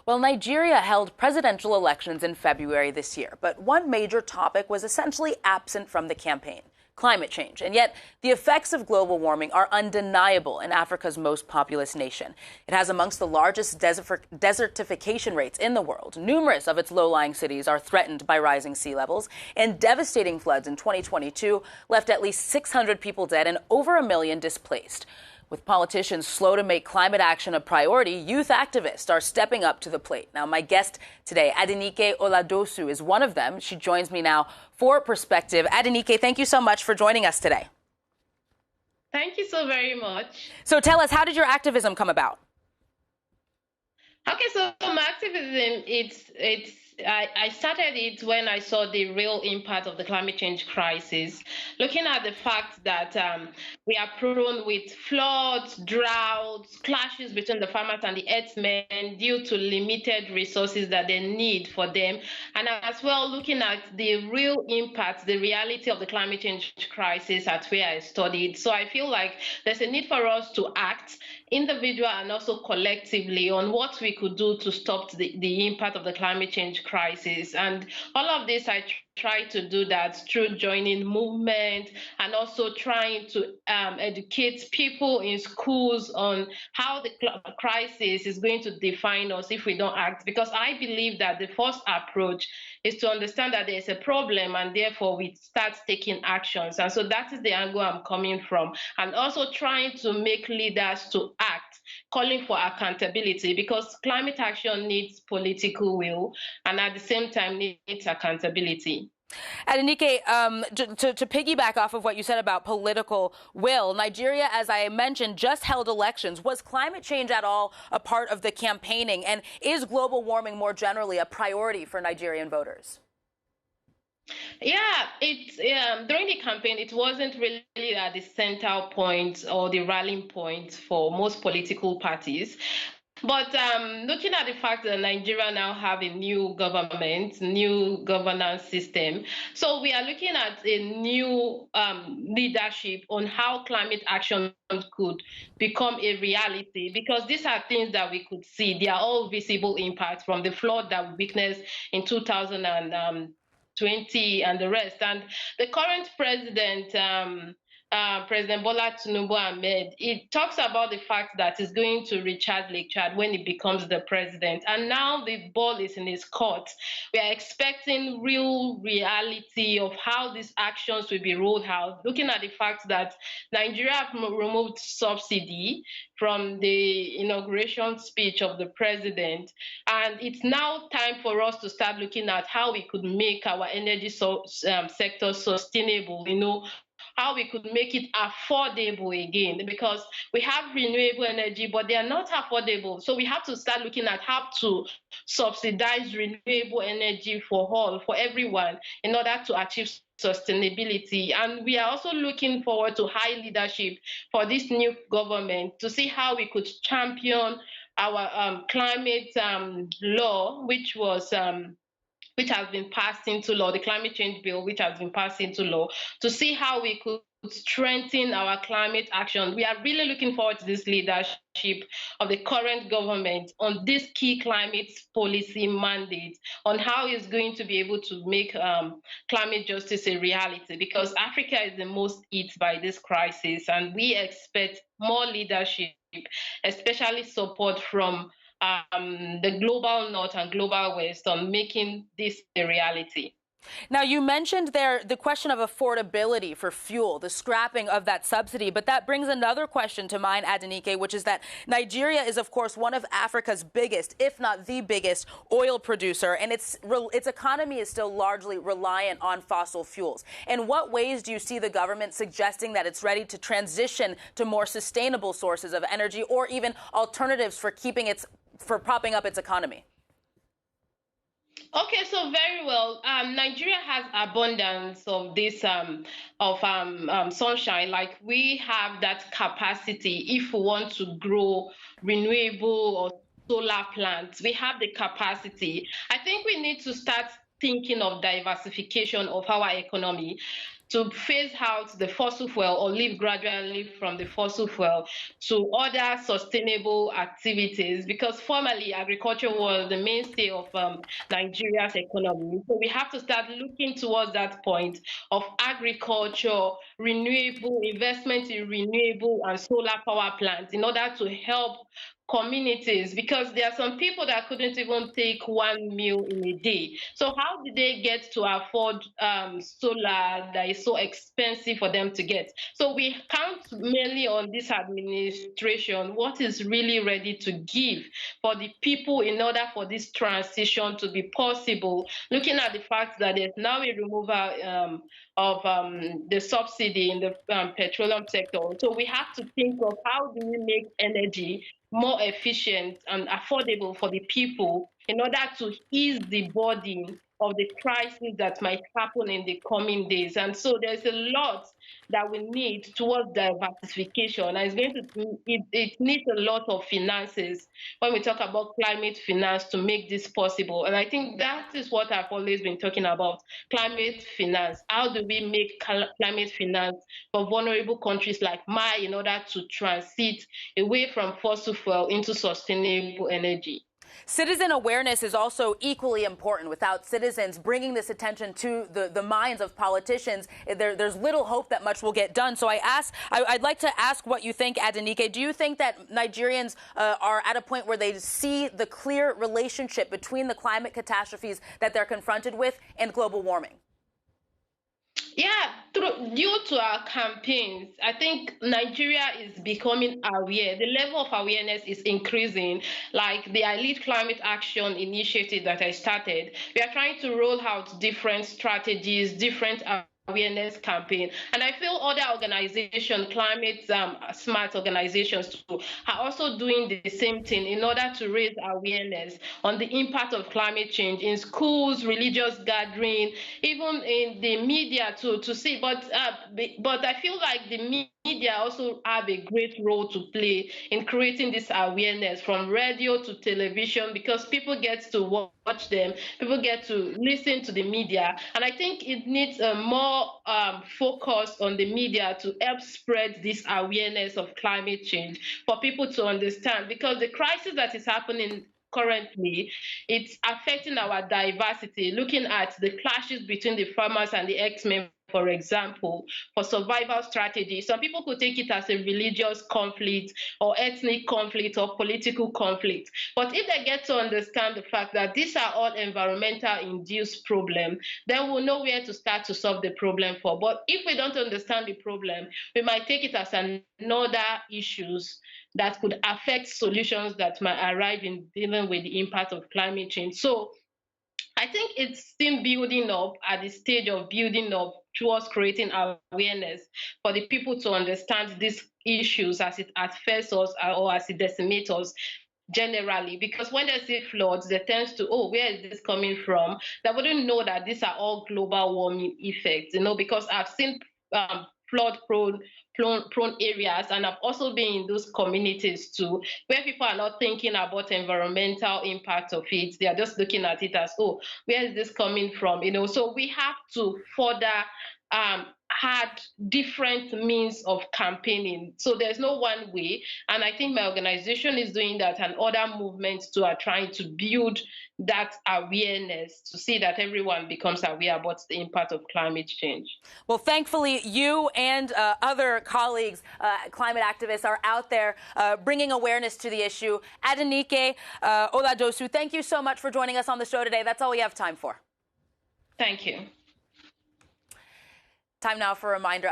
Well, Nigeria held presidential elections in February this year, but one major topic was essentially absent from the campaign: climate change. And yet, the effects of global warming are undeniable in Africa's most populous nation. It has amongst the largest desertification rates in the world. Numerous of its low-lying cities are threatened by rising sea levels, and devastating floods in 2022 left at least 600 people dead and over 1 million displaced. With politicians slow to make climate action a priority, youth activists are stepping up to the plate. Now, my guest today, Adenike Oladosu, is one of them. She joins me now for Perspective. Adenike, thank you so much for joining us today. Thank you so very much. So tell us, how did your activism come about? Okay, so my activism, I started it when I saw the real impact of the climate change crisis, looking at the fact that we are prone with floods, droughts, clashes between the farmers and the herdsmen due to limited resources that they need for them, and as well looking at the real impact, the reality of the climate change crisis at where I studied. So I feel like there's a need for us to act individual and also collectively on what we could do to stop the impact of the climate change crisis. And all of this, I try to do that through joining movement and also trying to educate people in schools on how the crisis is going to define us if we don't act. Because I believe that the first approach is to understand that there's a problem and therefore we start taking actions. And so that is the angle I'm coming from. And also trying to make leaders to act, calling for accountability, because climate action needs political will and at the same time needs accountability. Adenike, to piggyback off of what you said about political will, Nigeria, as I mentioned, just held elections. Was climate change at all a part of the campaigning? And is global warming more generally a priority for Nigerian voters? Yeah, it's during the campaign, it wasn't really at the central point or the rallying point for most political parties. But looking at the fact that Nigeria now have a new government, new governance system, so we are looking at a new leadership on how climate action could become a reality, because these are things that we could see. They are all visible impacts from the flood that we witnessed in 2020 and the rest. And the current president, President Bola Tinubu Ahmed, it talks about the fact that he's going to recharge Lake Chad when he becomes the president. And now the ball is in his court. We are expecting real reality of how these actions will be rolled out, looking at the fact that Nigeria have removed subsidy from the inauguration speech of the president. And it's now time for us to start looking at how we could make our energy sector sustainable, how we could make it affordable again, because we have renewable energy, but they are not affordable. So we have to start looking at how to subsidize renewable energy for all, for everyone, in order to achieve sustainability. And we are also looking forward to high leadership for this new government to see how we could champion our climate law, which has been passed into law, the climate change bill, which has been passed into law, to see how we could strengthen our climate action. We are really looking forward to this leadership of the current government on this key climate policy mandate, on how it's going to be able to make climate justice a reality, because Africa is the most hit by this crisis, and we expect more leadership, especially support from the global north and global west on making this a reality. Now, you mentioned there the question of affordability for fuel, the scrapping of that subsidy, but that brings another question to mind, Adenike, which is that Nigeria is, of course, one of Africa's biggest, if not the biggest, oil producer, and its economy is still largely reliant on fossil fuels. In what ways do you see the government suggesting that it's ready to transition to more sustainable sources of energy, or even alternatives for propping up its economy? Okay, so very well. Nigeria has abundance of this sunshine. Like, we have that capacity if we want to grow renewable or solar plants. We have the capacity. I think we need to start thinking of diversification of our economy to phase out the fossil fuel or live gradually from the fossil fuel to other sustainable activities, because formerly agriculture was the mainstay of Nigeria's economy. So we have to start looking towards that point of agriculture, renewable investment in renewable and solar power plants in order to help communities, because there are some people that couldn't even take one meal in a day. So how did they get to afford solar that is so expensive for them to get? So we count mainly on this administration, what is really ready to give for the people in order for this transition to be possible, looking at the fact that there's now a removal of the subsidy in the petroleum sector. So we have to think of how do we make energy more efficient and affordable for the people in order to ease the burden of the crisis that might happen in the coming days. And so there's a lot that we need towards diversification. And it's going to it needs a lot of finances when we talk about climate finance to make this possible. And I think that is what I've always been talking about, climate finance. How do we make climate finance for vulnerable countries like Mali in order to transit away from fossil fuel into sustainable energy? Citizen awareness is also equally important. Without citizens bringing this attention to the minds of politicians, there's little hope that much will get done. So I'd like to ask what you think, Adenike. Do you think that Nigerians are at a point where they see the clear relationship between the climate catastrophes that they're confronted with and global warming? Yeah, due to our campaigns, I think Nigeria is becoming aware. The level of awareness is increasing. Like the Elite Climate Action Initiative that I started, we are trying to roll out different strategies, different awareness campaign, and I feel other organizations, climate smart organizations too, are also doing the same thing in order to raise awareness on the impact of climate change in schools, religious gathering, even in the media to see. But I feel like the media also have a great role to play in creating this awareness from radio to television, because people get to watch them, people get to listen to the media, and I think it needs a more focus on the media to help spread this awareness of climate change for people to understand, because the crisis that is happening currently, it's affecting our diversity, looking at the clashes between the farmers and the X-Men, for example, for survival strategy. Some people could take it as a religious conflict or ethnic conflict or political conflict. But if they get to understand the fact that these are all environmental induced problems, then we'll know where to start to solve the problem for. But if we don't understand the problem, we might take it as another issues that could affect solutions that might arrive in dealing with the impact of climate change. So I think it's still building up, at the stage of building up towards creating awareness for the people to understand these issues as it affects us or as it decimates us generally. Because when they see floods, they tend to, oh, where is this coming from? They wouldn't know that these are all global warming effects, because I've seen flood prone areas, and I've also been in those communities too, where people are not thinking about environmental impact of it. They are just looking at it as, oh, where is this coming from? So we have to further had different means of campaigning. So there's no one way. And I think my organization is doing that, and other movements too are trying to build that awareness to see that everyone becomes aware about the impact of climate change. Well, thankfully, you and other colleagues, climate activists, are out there bringing awareness to the issue. Adenike Oladosu, thank you so much for joining us on the show today. That's all we have time for. Thank you. Time now for a reminder